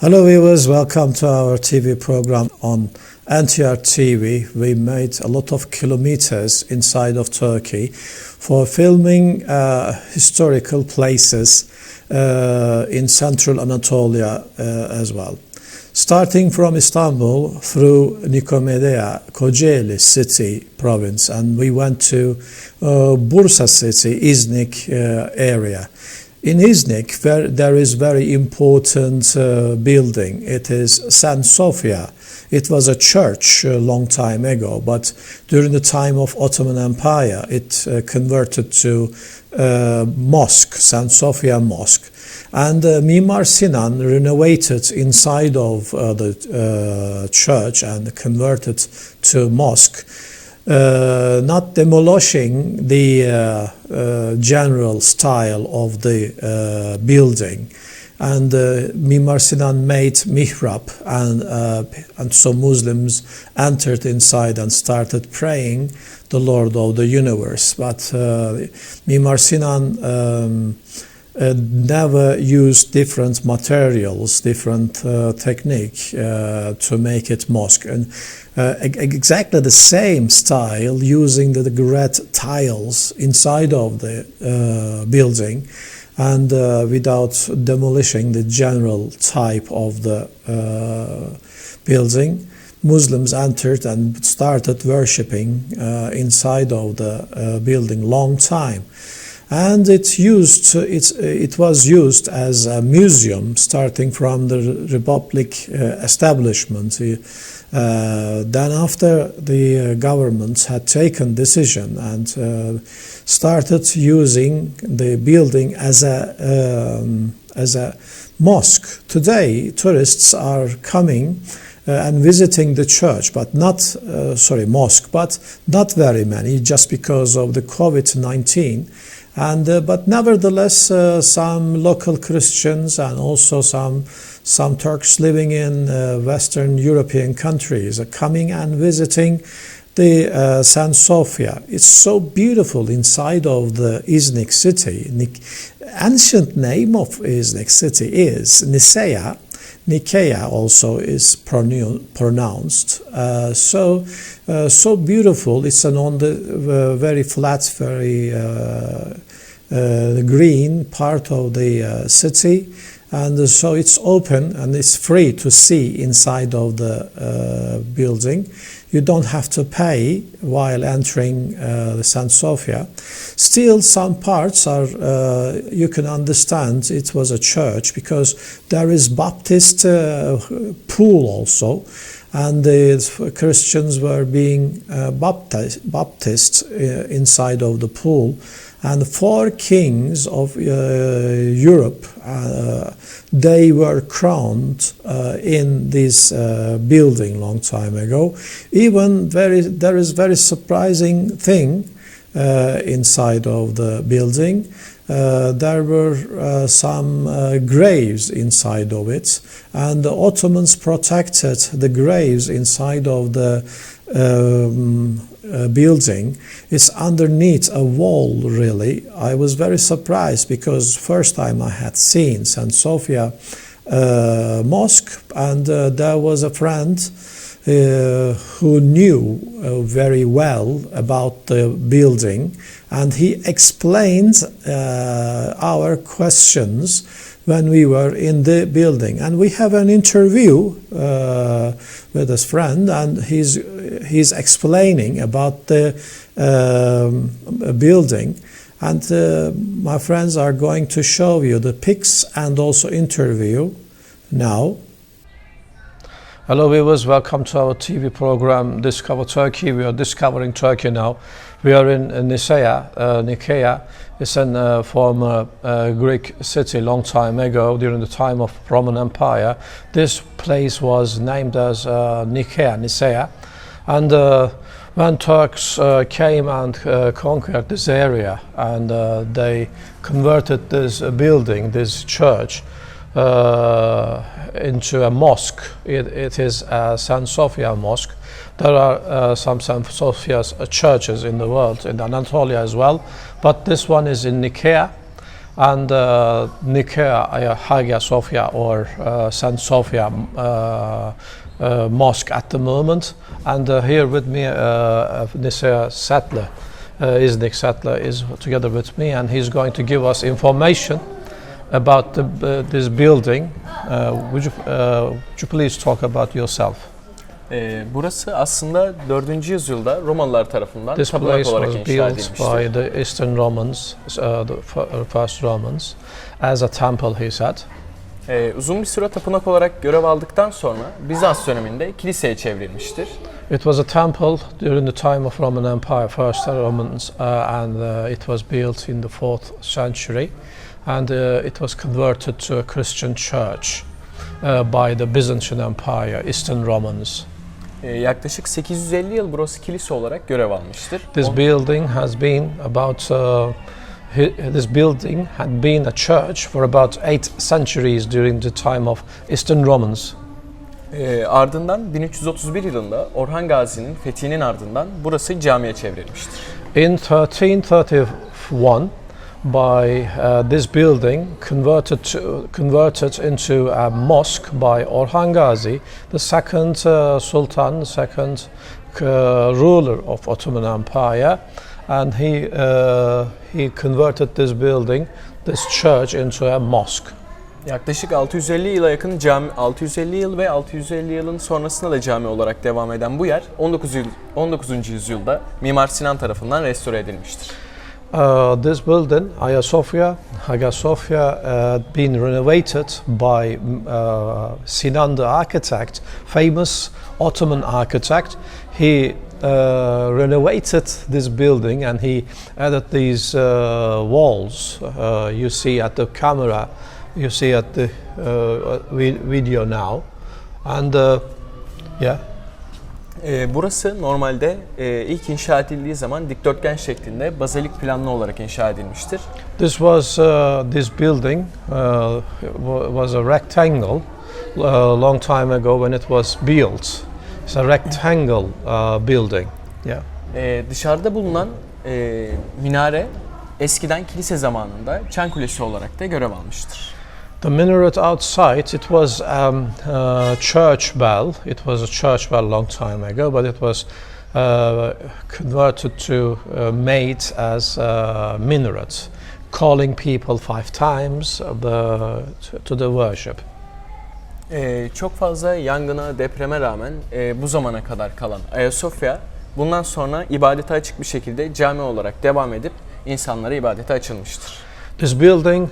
Hello viewers, welcome to our TV program on NTR TV. We made a lot of kilometers inside of Turkey for filming historical places in central Anatolia as well. Starting from Istanbul through Nicomedia, Kocaeli city province, and we went to Bursa city, İzni area. In İzni, there is very important building. It is St. Sophia. It was a church a long time ago, but during the time of Ottoman Empire, it converted to mosque, St. Sophia Mosque. And Mimar Sinan renovated inside of the church and converted to mosque. Not demolishing the general style of the building, and Mimar Sinan made mihrab, and so Muslims entered inside and started praying the Lord of the universe. But Mimar Sinan never used different materials, different technique to make it mosque, and exactly the same style, using the red tiles inside of the building, and without demolishing the general type of the building. Muslims entered and started worshipping inside of the building long time. And it was used as a museum starting from the Republic establishment. Then after the government had taken decision and started using the building as a mosque. Today, tourists are coming and visiting the church, but not mosque, but not very many, just because of the COVID-19. And but nevertheless, some local Christians and also some Turks living in Western European countries are coming and visiting the St. Sophia. It's so beautiful inside of the İzni city. Ancient name of İzni city is Nicaea. Nicaea also is pronounced. So beautiful. It's on the very flat, very green part of the city, and so it's open and it's free to see inside of the building. You don't have to pay while entering the St. Sophia. Still, some parts are, you can understand it was a church, because there is Baptist pool also, and the Christians were being baptized inside of the pool. And 4 kings of Europe, they were crowned in this building long time ago. Even there is very surprising thing inside of the building. There were some graves inside of it, and the Ottomans protected the graves inside of the building. It's underneath a wall, really. I was very surprised, because first time I had seen St. Sophia Mosque, and there was a friend who knew very well about the building, and he explained our questions when we were in the building. And we have an interview with his friend, and he's explaining about the building, and my friends are going to show you the pics and also interview now. Hello viewers, welcome to our TV program Discover Turkey. We are discovering Turkey now. We are in Nicaea. It's a former Greek city long time ago, during the time of Roman Empire. This place was named as Nicaea. And when Turks came and conquered this area, and they converted this building, this church, into a mosque. It is a St. Sophia Mosque. There are some St. Sophia's churches in the world, in Anatolia as well, but this one is in Nicaea, and Nicaea, Hagia Sophia or Saint Sophia mosque at the moment. And here with me, Nicaea Sattler, İzni Sattler is together with me, and he's going to give us information about this building. Would you please talk about yourself? Burası aslında 4. yüzyılda Romalılar tarafından This tapınak place olarak was inşa built edilmiştir. by the Eastern Romans, the first Romans, as a temple, he said. Uzun bir süre tapınak olarak görev aldıktan sonra Bizans döneminde kiliseye çevrilmiştir. It was a temple during the time of Roman Empire, first Romans, and it was built in the 4th century, and it was converted to a Christian church by the Byzantine Empire, Eastern Romans. Yaklaşık 850 yıl burası kilise olarak görev almıştır. This building has been about this building had been a church for about 8 centuries during the time of Eastern Romans. Ardından 1331 yılında Orhan Gazi'nin fethinin ardından burası camiye çevrilmiştir. In 1331, by this building converted into a mosque by Orhan Gazi, the second sultan, the second ruler of Ottoman Empire, and he converted this building, this church, into a mosque. Yaklaşık 650 yıla yakın 650 yıl ve 650 yılın sonrasında da cami olarak devam eden bu yer 19. yüzyılda Mimar Sinan tarafından restore edilmiştir. This building, Hagia Sophia, had been renovated by Sinan the architect, famous Ottoman architect. He renovated this building and he added these walls you see at the camera, you see at the video now, and yeah. Burası normalde ilk inşa edildiği zaman dikdörtgen şeklinde bazilik planlı olarak inşa edilmiştir. This building was a rectangle long time ago when it was built. It's a rectangle building. Yeah. Dışarıda bulunan minare eskiden kilise zamanında çan kulesi olarak da görev almıştır. The minaret outside, it was church bell. It was a church bell long time ago, but it was converted to made as a minaret, calling people 5 times to the worship. Çok fazla yangına, depreme rağmen bu zamana kadar kalan Ayasofya bundan sonra ibadete açık bir şekilde cami olarak devam edip insanlara ibadete açılmıştır. This building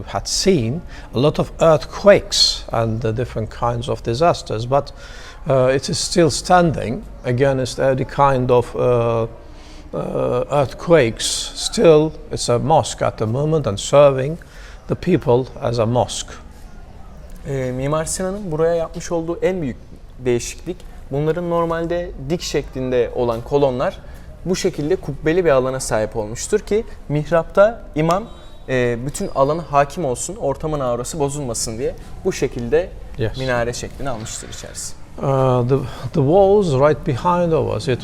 had seen a lot of earthquakes and different kinds of disasters, but it is still standing against any kind of earthquakes. Still, it's a mosque at the moment and serving the people as a mosque. Mimar Sinan'ın buraya yapmış olduğu en büyük değişiklik, bunların normalde dik şeklinde olan kolonlar bu şekilde kubbeli bir alana sahip olmuştur ki mihrapta imam bütün alana hakim olsun, ortamın aurası bozulmasın diye bu şekilde minare şeklini almıştır içerisi. The walls right behind us, it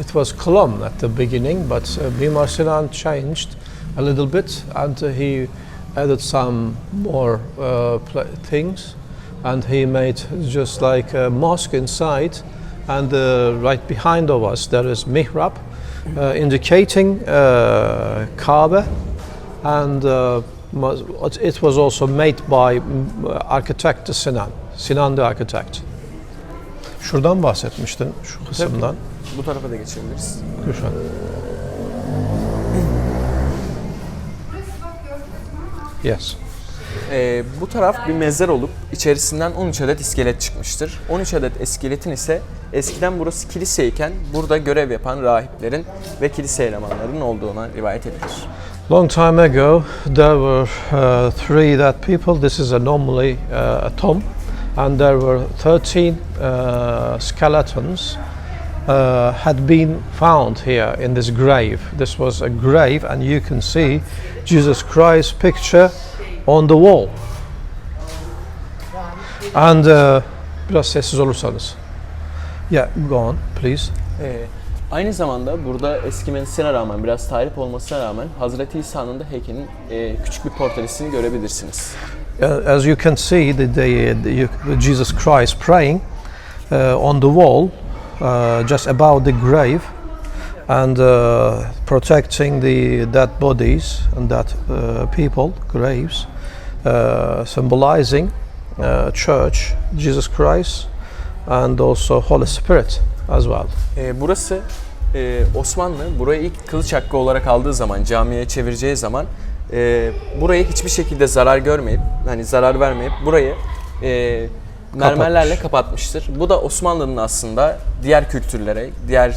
was column at the beginning, but Mimar Sinan changed a little bit and he added some more things, and he made just like a mosque inside, and right behind of us there is mihrab indicating Kaaba, and it was also made by architect Sinan the architect. Şuradan bahsetmiştin, şu kısımdan. Bu tarafa da geçebiliriz. Lütfen. Yes. Bu taraf bir mezar olup içerisinden 13 adet iskelet çıkmıştır. 13 adet iskeletin ise eskiden burası kiliseyken burada görev yapan rahiplerin ve kilise elemanlarının olduğuna rivayet edilir. Long time ago there were 3 dead people. This is normally a tomb, and there were 13 skeletons had been found here in this grave. This was a grave, and you can see Jesus Christ's picture on the wall. And biraz sessiz olursanız. Yeah, go on, please. Aynı zamanda burada eskimesine rağmen, biraz tahrip olmasına rağmen Hazreti İsa'nın da heykelinin küçük bir portresini görebilirsiniz. As you can see, Jesus Christ praying on the wall, just above the grave, and protecting the dead bodies and dead people, graves, symbolizing Church, Jesus Christ, and also Holy Spirit as well. Burası Osmanlı burayı ilk kılıç hakkı olarak aldığı zaman, camiye çevireceği zaman burayı hiçbir şekilde zarar görmeyip, hani zarar vermeyip burayı mermerlerle kapatmıştır. Bu da Osmanlı'nın aslında diğer kültürlere, diğer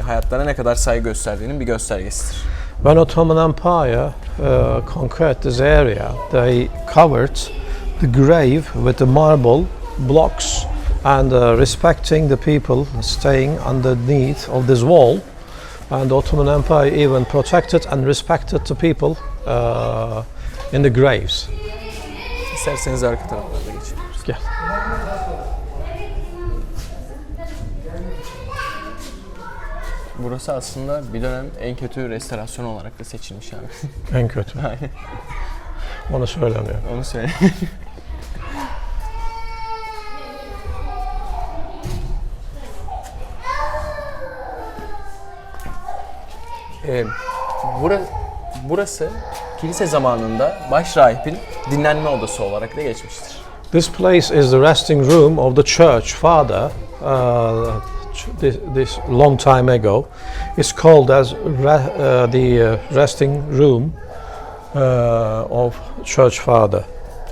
hayatlara ne kadar saygı gösterdiğinin bir göstergesidir. When Ottoman Empire conquered this area, they covered the grave with the marble blocks and respecting the people staying underneath of this wall. And the Ottoman Empire even protected and respected the people in the graves. İsterseniz arka taraflarda geçebiliriz. Gel. Burası aslında bir dönem en kötü restorasyon olarak da seçilmiş abi. En kötü. Aynen. Onu söylemiyor. Onu söyle. Burası kilise zamanında başrahibin dinlenme odası olarak da geçmiştir. This place is the resting room of the church father. This long time ago, it's called as the resting room of church father.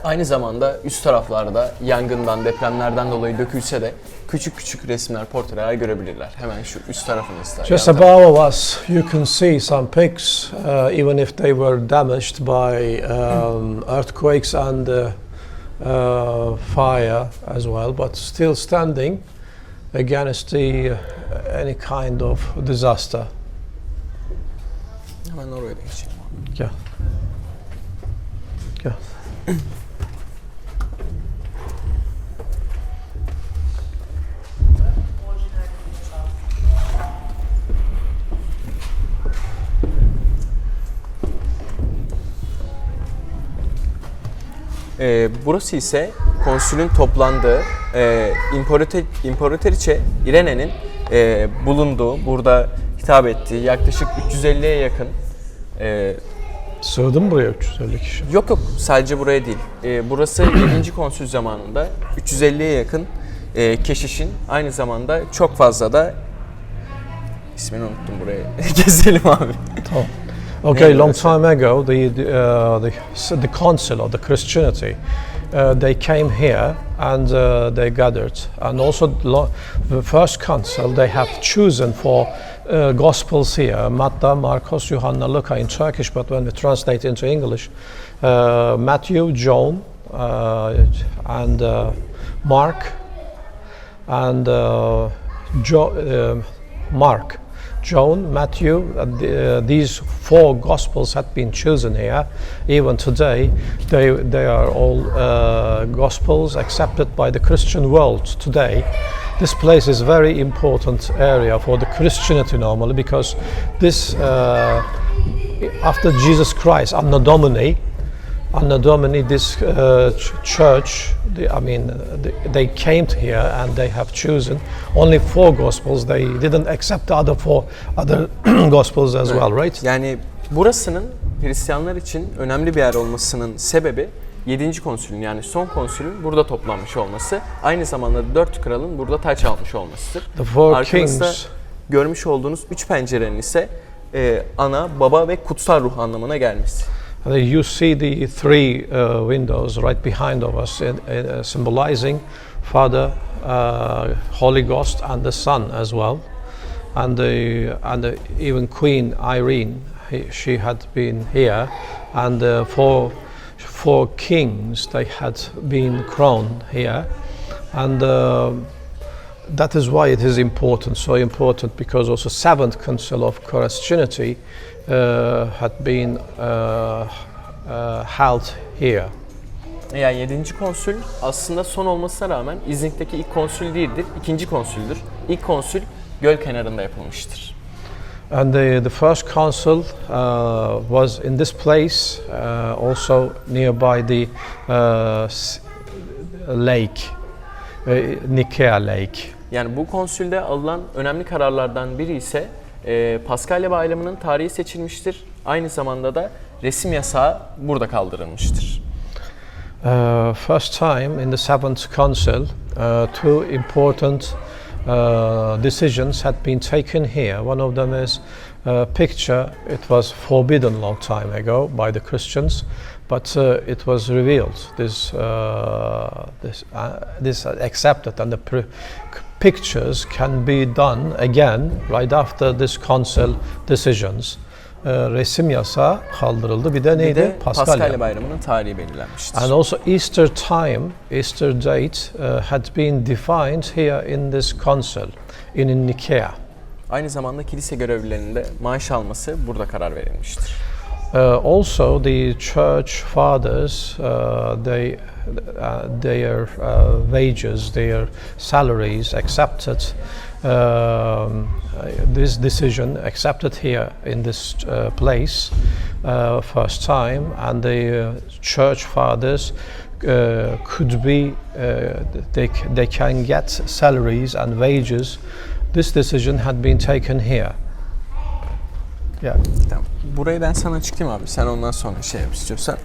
Aynı zamanda üst taraflarda yangından, depremlerden dolayı dökülse de küçük küçük resimler, portreler görebilirler. Hemen şu üst tarafımızda. Just above us, you can see some pigs, even if they were damaged by earthquakes and fire as well, but still standing against any kind of disaster. Hemen oraya da geçelim. Gel. Gel. Burası ise konsülün toplandığı, İmparatoriçe İrene'nin bulunduğu, burada hitap ettiği yaklaşık 350'ye yakın. Sığdı mı buraya 350 kişi? Yok, sadece buraya değil. Burası 7. konsül zamanında 350'ye yakın keşişin, aynı zamanda çok fazla da ismini unuttum, buraya gezelim abi. Tamam. Okay, long time ago, the council of the Christianity, they came here and they gathered. And also the first council, they have chosen for Gospels here, Matta, Marcos, Johanna, Luca in Turkish, but when we translate into English, Matthew, John, and Mark, and Mark. John, Matthew, these four Gospels had been chosen here. Even today, they are all Gospels accepted by the Christian world today. This place is very important area for the Christianity normally because this, after Jesus Christ, Anno Domini, this church, they came to here and they have chosen only four Gospels. They didn't accept the other Gospels as well, right? Yani burasının Hristiyanlar için önemli bir yer olmasının sebebi 7. konsülün, yani son konsülün burada toplanmış olması. Aynı zamanda 4 kralın burada taç almış olmasıdır. Arkanızda görmüş olduğunuz 3 pencerenin ise ana, baba ve kutsal ruh anlamına gelmesi. You see the three windows right behind of us, symbolizing Father, Holy Ghost, and the Son as well, and even Queen Irene, she had been here, and four kings, they had been crowned here, and that is why it is important, so important, because also 7th Council of Christianity had been held here. Yani 7. konsül aslında son olmasına rağmen İznik'teki ilk konsül değildir, 2. konsüldür. İlk konsül göl kenarında yapılmıştır. And the first council was in this place, also nearby the lake, Nikea Lake. Yani bu konsülde alınan önemli kararlardan biri ise Paskalya Bayramı'nın tarihi seçilmiştir. Aynı zamanda da resim yasağı burada kaldırılmıştır. First time in the Seventh Council, two important decisions had been taken here. One of them is picture. It was forbidden long time ago by the Christians, but it was revealed. This accepted, and the pictures can be done again right after this council decisions. Resim yasağı kaldırıldı. Bir de neydi? Paskalya Bayramı'nın tarihi belirlenmiştir. And also Easter time, Easter date had been defined here in this council in Nikea. Aynı zamanda kilise görevlilerinin de maaş alması burada karar verilmiştir. Also the church fathers, their wages, their salaries accepted. This decision accepted here in this place first time, and the church fathers could be they can get salaries and wages. This decision had been taken here. Yeah. Tamam. Burayı ben sana açıklayayım abi. Sen ondan sonra şey yap istiyorsan.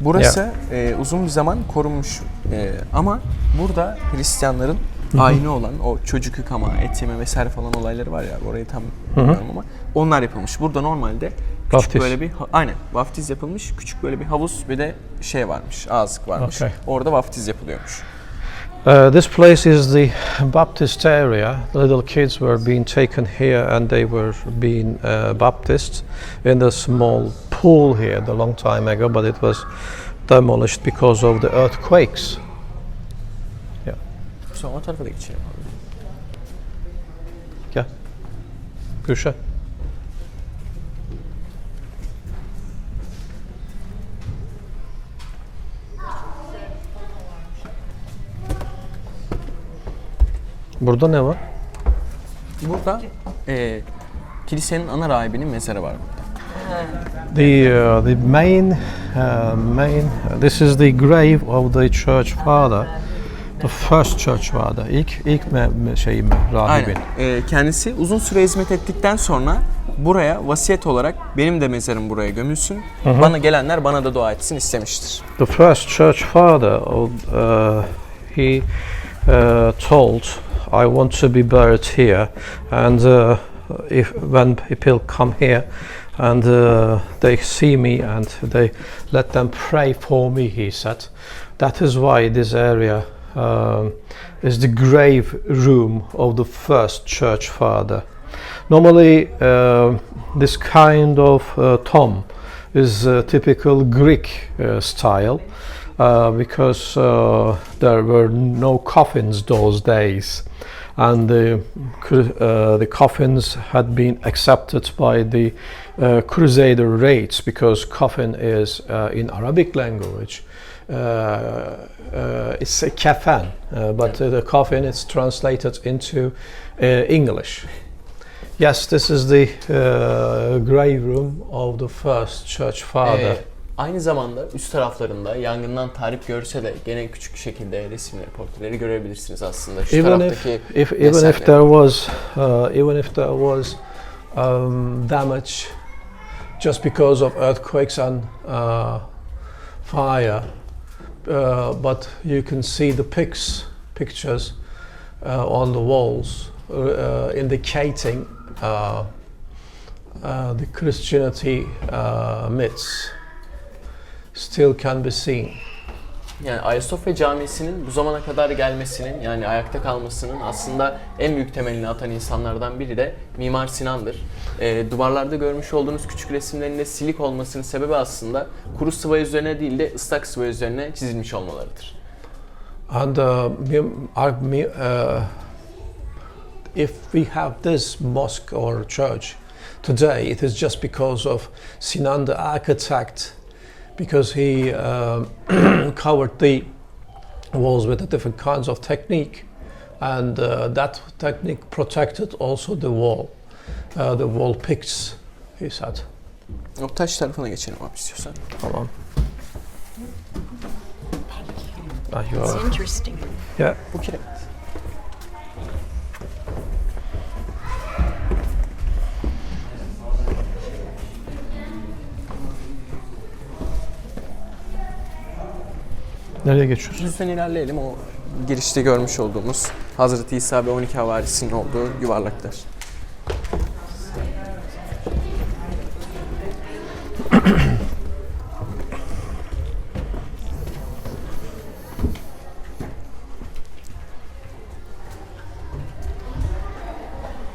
Burası uzun bir zaman korunmuş ama burada Hristiyanların ayini olan o çocuk yıkama, et yeme vesaire falan olayları var ya, orayı tam bilmiyorum ama onlar yapılmış. Burada normalde küçük vaftiz. Böyle bir vaftiz yapılmış. Küçük böyle bir havuz bir de şey varmış, ağızlık varmış. Okay. Orada vaftiz yapılıyormuş. This place is the Baptist area. The little kids were being taken here and they were being baptized in the small pool here a long time ago, but it was demolished because of the earthquakes. Yeah. Sonra o tarafa da geçelim abi. Gel. Gülşen. Burada ne var? Burada kilisenin ana rahibinin mezarı var burada. The main this is the grave of the church father, the first church father. İlk rahibin. Aynen. Kendisi uzun süre hizmet ettikten sonra buraya vasiyet olarak benim de mezarım buraya gömülsün. Bana gelenler bana da dua etsin istemiştir. The first church father, he told, I want to be buried here, and when people come here and they see me and they let them pray for me, he said. That is why this area is the grave room of the first church father. Normally this kind of tomb is typical Greek style because there were no coffins those days, and the coffins had been accepted by the Crusader raids, because coffin is in Arabic language it's a kafan, but the coffin is translated into English. Yes, this is the grave room of the first church father. Aynı zamanda üst taraflarında yangından tahrip görse de gene küçük şekilde resimleri, portreleri görebilirsiniz aslında. Şu taraftaki even if there was damage just because of earthquakes and fire, but you can see the pictures on the walls indicating the Christianity myths still can be seen. Yani Ayasofya Camisi'nin bu zamana kadar gelmesinin, yani ayakta kalmasının aslında en büyük temelini atan insanlardan biri de Mimar Sinan'dır. Duvarlarda görmüş olduğunuz küçük resimlerinde silik olmasının sebebi aslında kuru sıva üzerine değil de ıslak sıva üzerine çizilmiş olmalarıdır. And if we have this mosque or church today, it is just because of Sinan the architect, because he covered the walls with the different kinds of technique, and that technique protected also the wall. the wall picks, he said. O taş tarafına geçelim abi istiyorsan. Tamam. It's interesting. Yeah. Bu kiremit. Nereye geçiyoruz? Lütfen ilerleyelim, o girişte görmüş olduğumuz Hazreti İsa ve 12 havarisinin olduğu yuvarlaklar.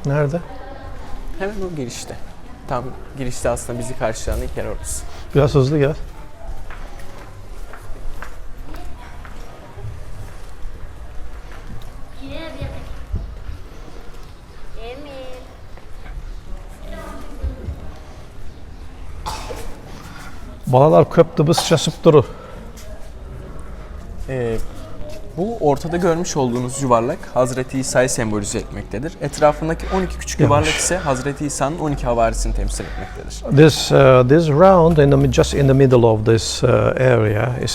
Nerede? Hemen o girişte. Tam girişte aslında bizi karşılayan ilk yer orası. Biraz hızlı gel. Balalar köptübüs çasıp durur. Bu ortada görmüş olduğunuz yuvarlak Hazreti İsa'yı sembolize etmektedir. Etrafındaki 12 küçük yuvarlak ise Hazreti İsa'nın 12 havarisini temsil etmektedir. This round just in the middle of this area is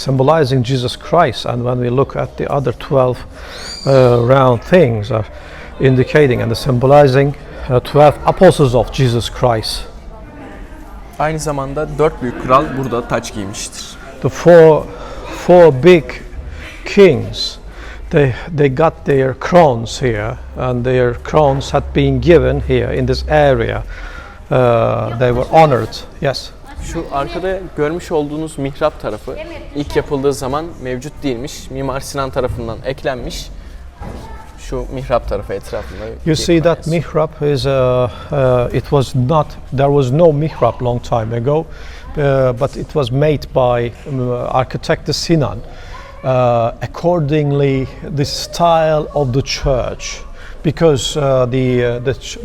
symbolizing Jesus Christ, and when we look at the other 12 round things are indicating and symbolizing 12 apostles of Jesus Christ. Aynı zamanda 4 büyük kral burada taç giymiştir. The four big kings, they got their crowns here, and their crowns had been given here in this area. They were honored. Yes. Şu arkada görmüş olduğunuz mihrap tarafı ilk yapıldığı zaman mevcut değilmiş. Mimar Sinan tarafından eklenmiş. Şu mihrap tarafı etrafında. You see that mihrap is there was no mihrap long time ago, but it was made by architect Sinan. Accordingly, the style of the church, because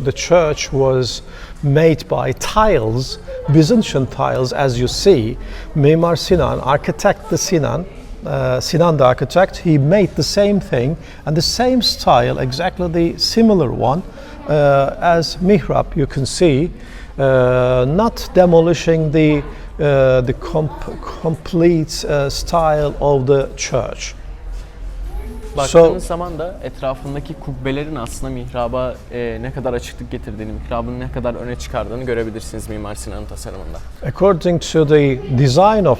the church was made by tiles, Byzantine tiles, as you see. Mimar Sinan, architect Sinan, Sinan the architect, he made the same thing and the same style, exactly the similar one as mihrab. You can see, not demolishing the complete style of the church. Baktığınız zaman da etrafındaki kubbelerin aslında mihraba ne kadar açıklık getirdiğini, mihrabın ne kadar öne çıkardığını görebilirsiniz Mimar Sinan'ın tasarımında. According to the design of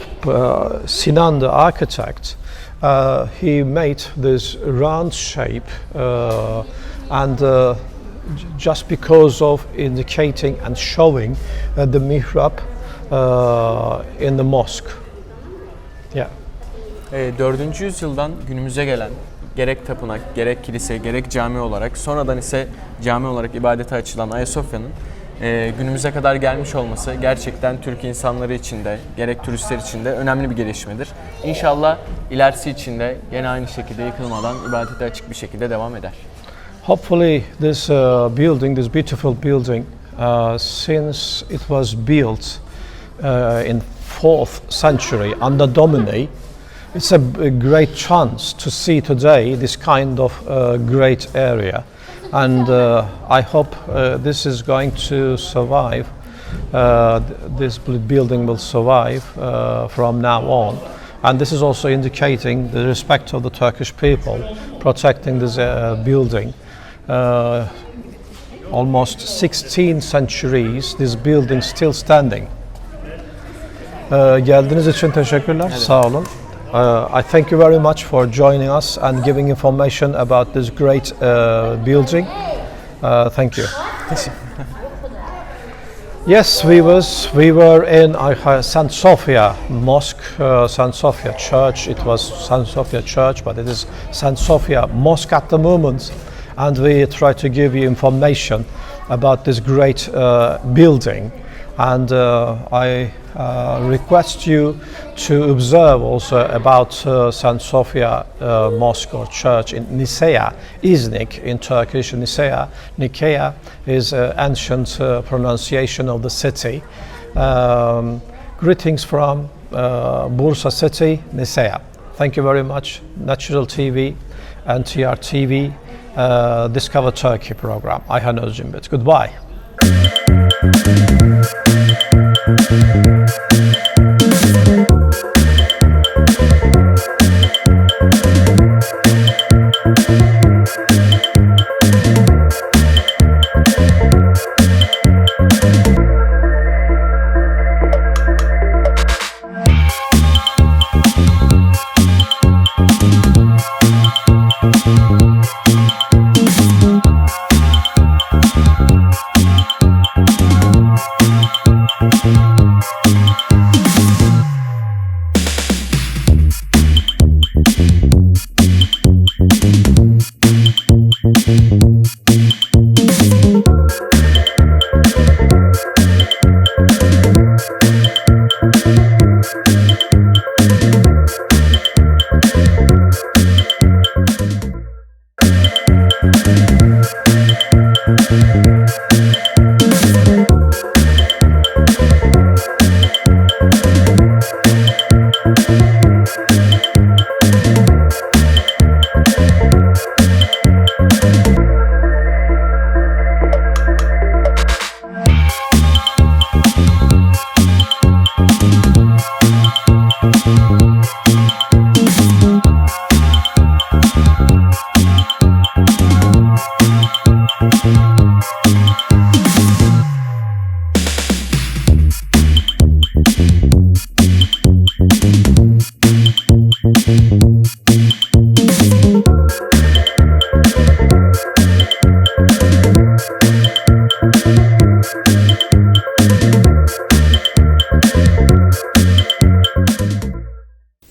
Sinan the architect, he made this round shape and just because of indicating and showing the mihrab in the mosque. Yeah. 4. yüzyıldan günümüze gelen gerek tapınak, gerek kilise, gerek cami olarak, sonradan ise cami olarak ibadete açılan Ayasofya'nın günümüze kadar gelmiş olması gerçekten Türk insanları için de, gerek turistler için de önemli bir gelişmedir. İnşallah ilerisi için de yine aynı şekilde yıkılmadan ibadete açık bir şekilde devam eder. Hopefully this building, this beautiful building, since it was built in 4th century under Domini, it's a great chance to see today this kind of great area, and I hope this is going to survive. This building will survive from now on, and this is also indicating the respect of the Turkish people protecting this building. Almost 16 centuries, this building still standing. Geldiğiniz için teşekkürler. Evet. Sağ olun. I thank you very much for joining us and giving information about this great building. Thank you. Yes, we were in St. Sophia Mosque, St. Sophia Church. It was St. Sophia Church, but it is St. Sophia Mosque at the moment. And we try to give you information about this great building. And I request you to observe also about St. Sophia Mosque or Church in Nicaea, İzni in Turkish. Nicaea is ancient pronunciation of the city. Greetings from Bursa City, Nicaea. Thank you very much. Natural TV, NTR TV, Discover Turkey program. Ayhan Özci. Goodbye.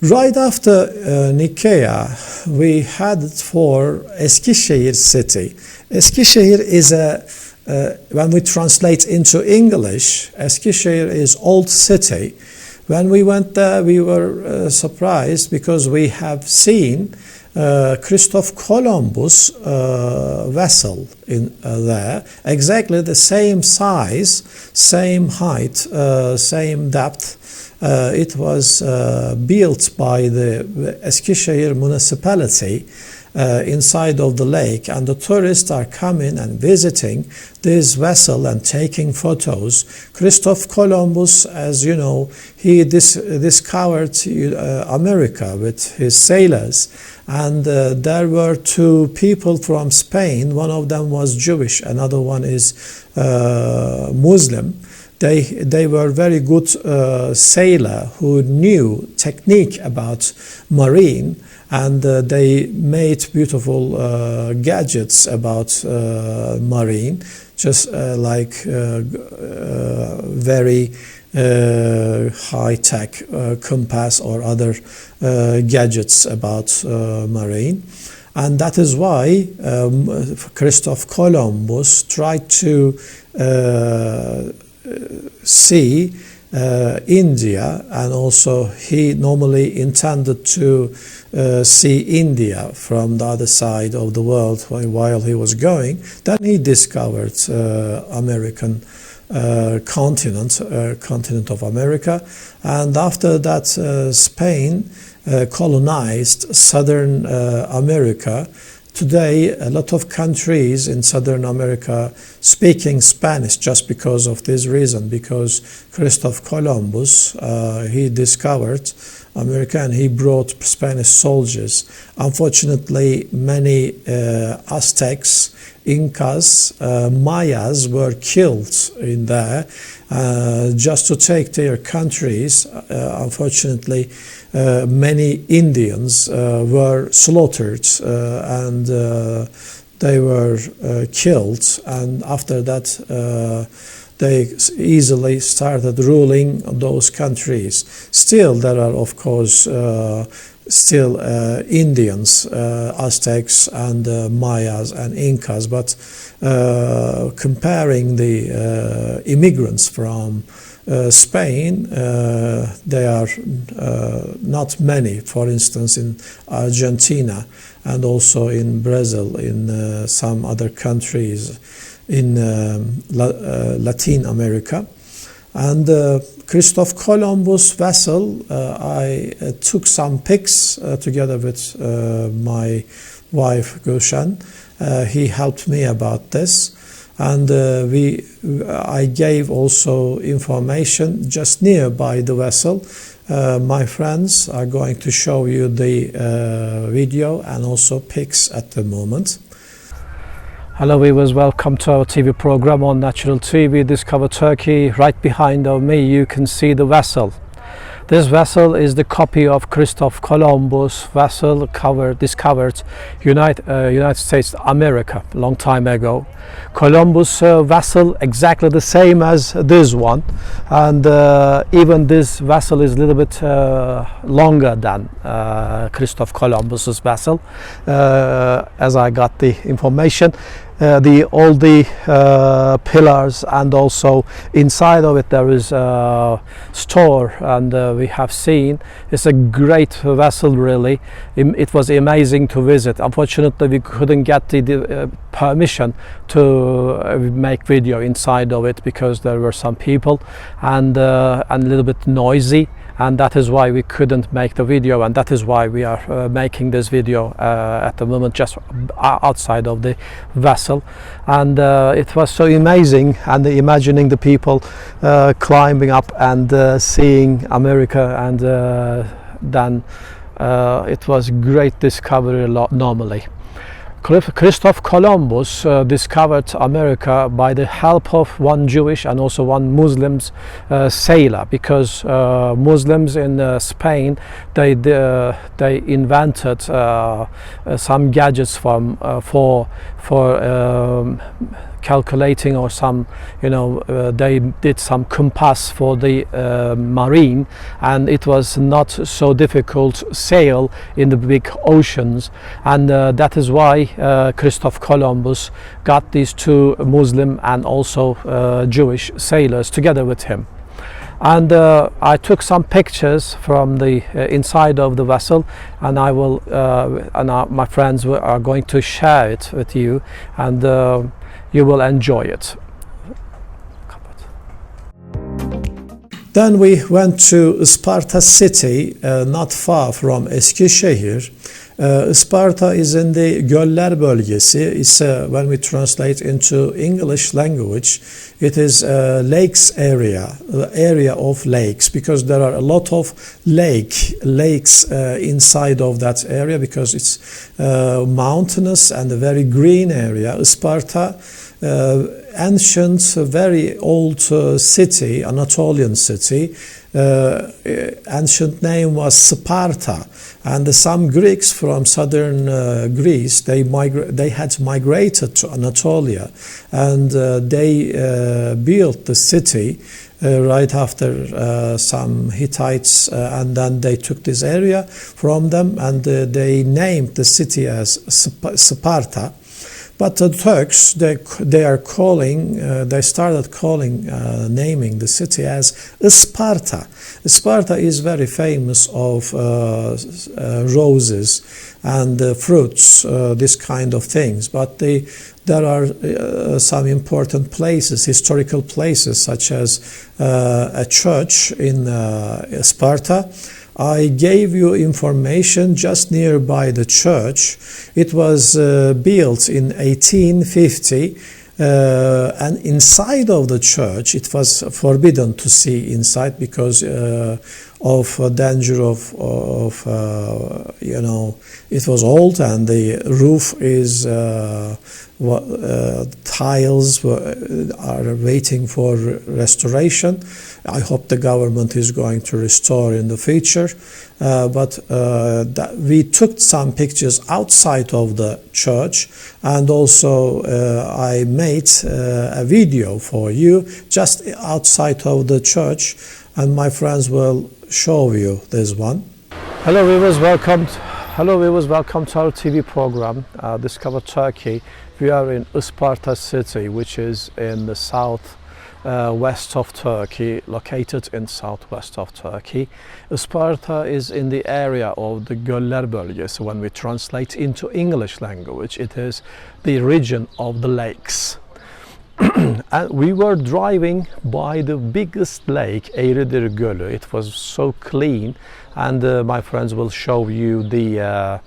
Right after Nicaea, we headed for Eski city. Eski is when we translate into English, Eski is old city. When we went there, we were surprised because we have seen Christopher Columbus vessel in there, exactly the same size, same height, same depth. It was built by the Eskişehir municipality inside of the lake, and the tourists are coming and visiting this vessel and taking photos. Christopher Columbus, as you know, he discovered America with his sailors, and there were two people from Spain. One of them was Jewish, another one is Muslim. They were very good sailor who knew technique about marine, and they made beautiful gadgets about marine, just like very high-tech compass or other gadgets about marine. And that is why Christopher Columbus tried to see India, and also he normally intended to see India from the other side of the world while he was going. Then he discovered American continent of America, and after that Spain colonized southern America. Today, a lot of countries in Southern America speaking Spanish just because of this reason, because Christopher Columbus, he discovered America and he brought Spanish soldiers. Unfortunately, many Aztecs, Incas, Mayas were killed in there just to take their countries. Unfortunately, many Indians were slaughtered and they were killed, and after that they easily started ruling those countries. Still, there are of course still Indians, Aztecs and Mayas and Incas, but comparing the immigrants from Spain, they are not many. For instance, in Argentina and also in Brazil, in some other countries in Latin America. And Christopher Columbus vessel, I took some pics together with my wife Gülşen, He helped me about this, and I gave also information just nearby the vessel. My friends are going to show you the video and also pics at the moment. Hello viewers, welcome to our TV program on Natural TV Discover Turkey. Right behind of me you can see the vessel. This vessel is the copy of Christopher Columbus vessel discovered United States America a long time ago. Columbus vessel exactly the same as this one, and even this vessel is a little bit longer than Christopher Columbus's vessel, as I got the information. All the pillars, and also inside of it there is a store, and we have seen it's a great vessel really. It was amazing to visit. Unfortunately we couldn't get the permission to make video inside of it because there were some people and a little bit noisy, and that is why we couldn't make the video, and that is why we are making this video at the moment just outside of the vessel. And it was so amazing, and imagining the people climbing up and seeing America, and then it was great discovery normally. Christopher Columbus discovered America by the help of one Jewish and also one Muslim sailor, because Muslims in Spain they invented some gadgets for calculating, or some they did some compass for the marine, and it was not so difficult sail in the big oceans, and that is why Christopher Columbus got these two Muslim and also Jewish sailors together with him. And I took some pictures from the inside of the vessel, and I will my friends are going to share it with you, and you will enjoy it. Then we went to Isparta city, not far from Eski şehir. Isparta is in the Göller bölgesi. It's when we translate into English language, it is a lakes area, area of lakes, because there are a lot of lakes inside of that area, because it's mountainous and a very green area. Isparta, ancient, very old city, Anatolian city. Ancient name was Sparta, and some Greeks from southern Greece, they had migrated to Anatolia, and they built the city right after some Hittites, and then they took this area from them, and they named the city as Sparta. But the Turks, they started naming the city as Isparta. Isparta is very famous of roses and fruits, this kind of things. But there are some important places, historical places, such as a church in Isparta. I gave you information just nearby the church. It was built in 1850, and inside of the church it was forbidden to see inside because of danger of it was old, and the roof is tiles are waiting for restoration. I hope the government is going to restore in the future, but we took some pictures outside of the church, and also I made a video for you just outside of the church, and my friends will show you this one. Hello viewers, welcome to our TV program, Discover Turkey. We are in Isparta city, which is in the south west of Turkey, located in southwest of Turkey. Isparta is in the area of the Göller bölgesi. When we translate into English language, it is the region of the lakes. And we were driving by the biggest lake, Eğridir Gölü. It was so clean, and my friends will show you the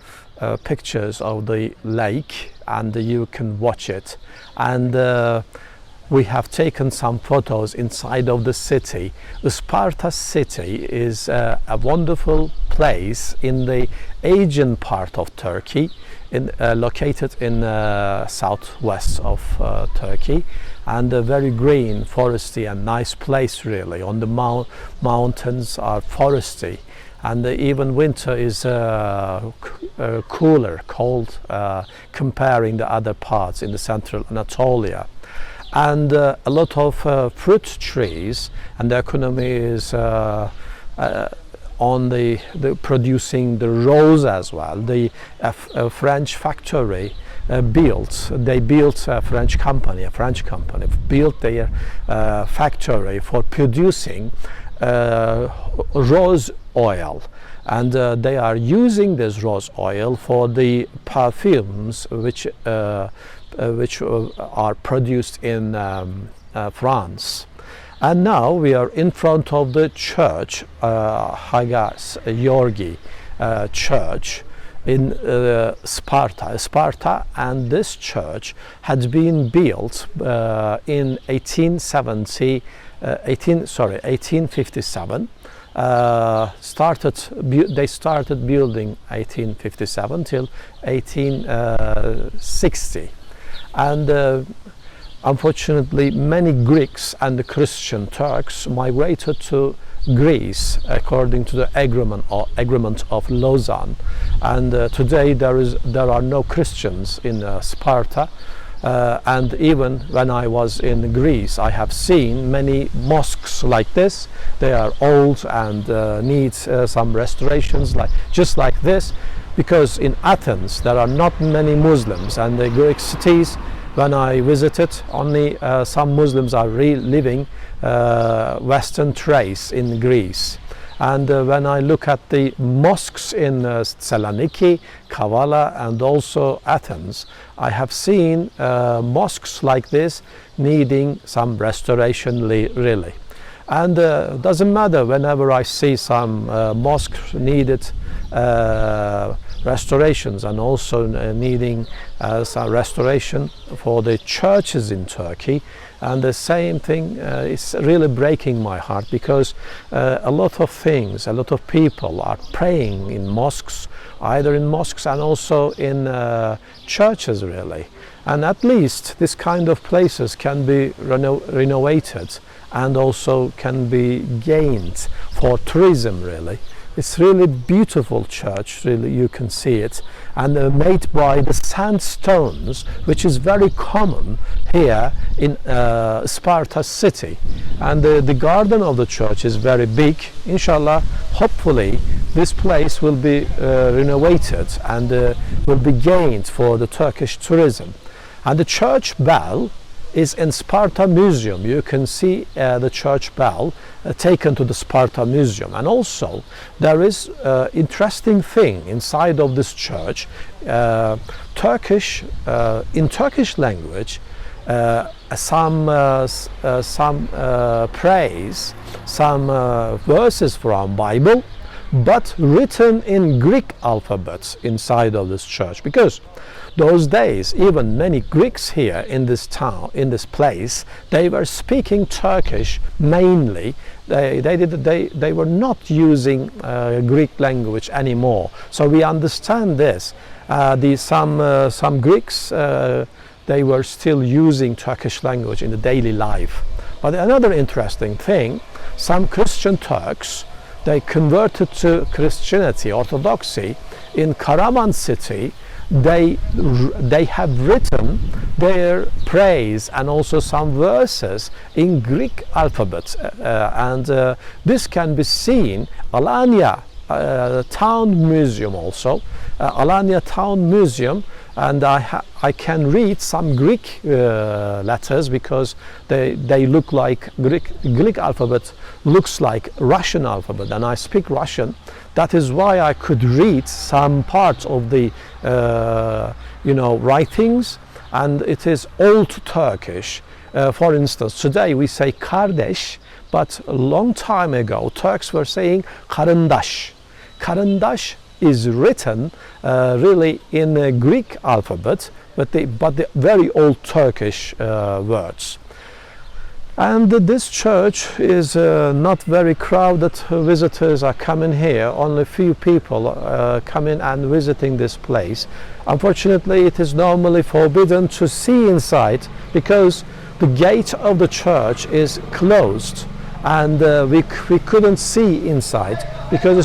pictures of the lake, and you can watch it. And we have taken some photos inside of the city. Isparta city is a wonderful place in the Aegean part of Turkey, located in southwest of Turkey, and a very green, foresty and nice place really. On the mountains are foresty, and even winter is cooler, cold, comparing the other parts in the central Anatolia. And a lot of fruit trees, and the economy is on the producing the rose as well. The French factory they built a French company built their factory for producing rose oil, and they are using this rose oil for the perfumes which are produced in France. And now we are in front of the church, Hagia Georgi church in Sparta, and this church had been built in 1857. They started building 1857 till 1860, and unfortunately many Greeks and Christian Turks migrated to Greece according to the agreement of Lausanne, and today there are no Christians in Sparta. And even when I was in Greece, I have seen many mosques like this. They are old and need some restorations, just like this, because in Athens there are not many Muslims, and the Greek cities, when I visited, only some Muslims are living Western Thrace in Greece. And when I look at the mosques in Thessaloniki, Kavala, and also Athens, I have seen mosques like this needing some restoration really. And doesn't matter, whenever I see some mosque needed restorations, and also needing some restoration for the churches in Turkey, and the same thing is really breaking my heart, because a lot of people are praying in mosques, either in mosques and also in churches really. And at least this kind of places can be renovated and also can be gained for tourism really. It's really beautiful church, really, you can see it, and made by the sandstones, which is very common here in Sparta city. And the garden of the church is very big. Inshallah, hopefully this place will be renovated and will be gained for the Turkish tourism. And the church bell is in Sparta Museum. You can see the church bell taken to the Sparta Museum. And also there is interesting thing inside of this church. In Turkish language, some praise, some verses from Bible, but written in Greek alphabet inside of this church, because those days even many Greeks here in this town, in this place, they were speaking Turkish mainly. They were not using Greek language anymore. So we understand this. Some Greeks they were still using Turkish language in the daily life. But another interesting thing, some Christian Turks, they converted to Christianity, Orthodoxy, in Karaman city. They have written their praise and also some verses in Greek alphabet, and this can be seen Alanya Town Museum also, Alanya Town Museum, and I can read some Greek letters, because they look like Greek alphabet looks like Russian alphabet, and I speak Russian. That is why I could read some parts of the writings, and it is old Turkish. For instance, today we say kardeş, but a long time ago Turks were saying karındaş. Karındaş is written really in a Greek alphabet, but the very old Turkish words. And this church is not very crowded. Visitors are coming here. Only few people coming and visiting this place. Unfortunately, it is normally forbidden to see inside because the gate of the church is closed, and we couldn't see inside because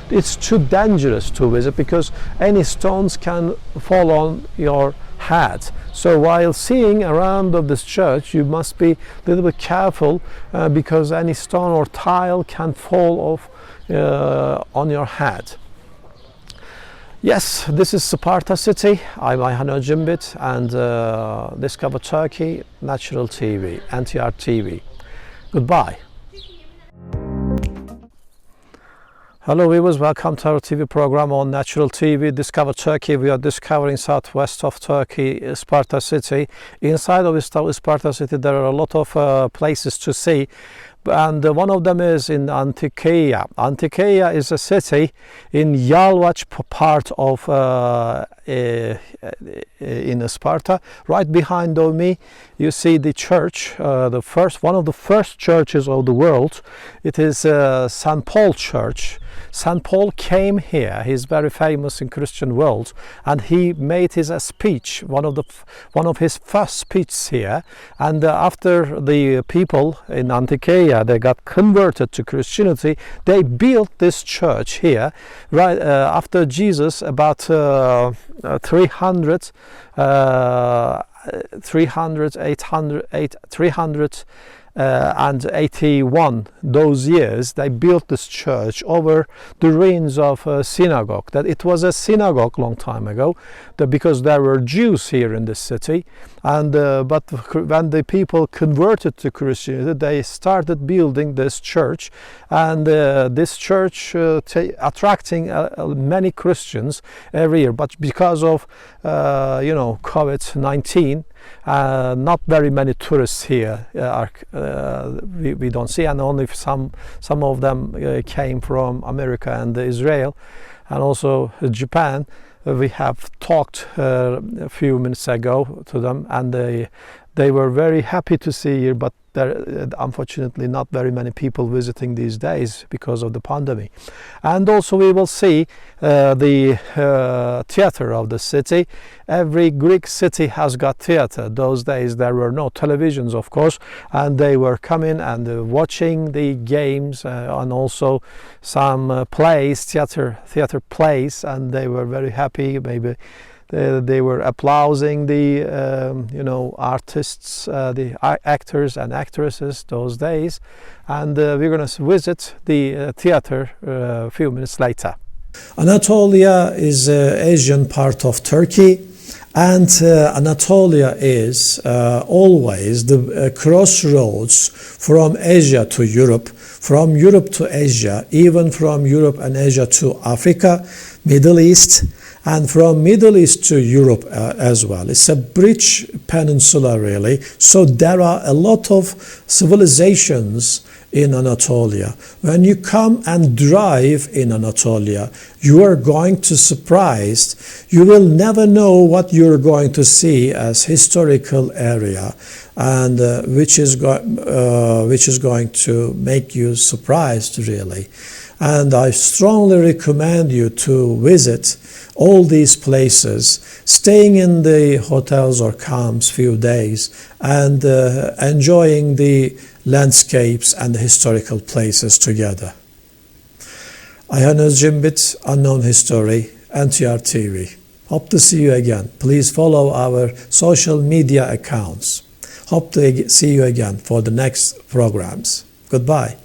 it's too dangerous to visit, because any stones can fall on your head. So while seeing around of this church, you must be a little bit careful because any stone or tile can fall off on your head. Yes, this is Isparta city. I'm Ayhan and Discover Turkey, Natural TV, NTR TV. Goodbye. Hello viewers, welcome to our TV program on Natural TV, Discover Turkey. We are discovering southwest of Turkey, Isparta city. Inside of Isparta city there are a lot of places to see, and one of them is in Antakya. Antakya is a city in Yalvaç part of in Isparta. Right behind of me you see the church, one of the first churches of the world. It is St. Paul Church. St. Paul came here. He's very famous in Christian world, and he made his speech, one of his first speeches here. And after the people in Antakya they got converted to Christianity, they built this church here right after Jesus, about 381 those years. They built this church over the ruins of a synagogue. That it was a synagogue long time ago, because there were Jews here in this city, and but when the people converted to Christianity, they started building this church, and this church attracting many Christians every year. But because of COVID-19, not very many tourists here we don't see, and only some of them came from America and Israel and also Japan. We have talked a few minutes ago to them, and they were very happy to see here, but there are unfortunately not very many people visiting these days because of the pandemic. And also we will see the theater of the city. Every Greek city has got theater. Those days there were no televisions, of course, and they were coming and watching the games and also some plays, theater plays, and they were very happy. Maybe they were applauding the artists, the actors and actresses those days, and we're going to visit the theater a few minutes later. Anatolia is Asian part of Turkey, and Anatolia is always the crossroads from Asia to Europe, from Europe to Asia, even from Europe and Asia to Africa, Middle East, and from Middle East to Europe as well. It's a bridge peninsula really, so there are a lot of civilizations in Anatolia. When you come and drive in Anatolia, you are going to be surprised. You will never know what you're going to see as historical area, and which is going to make you surprised really. And I strongly recommend you to visit all these places, staying in the hotels or camps few days, and enjoying the landscapes and the historical places together. Ayhan Özci, Unknown History, NTR TV. Hope to see you again. Please follow our social media accounts. Hope to see you again for the next programs. Goodbye.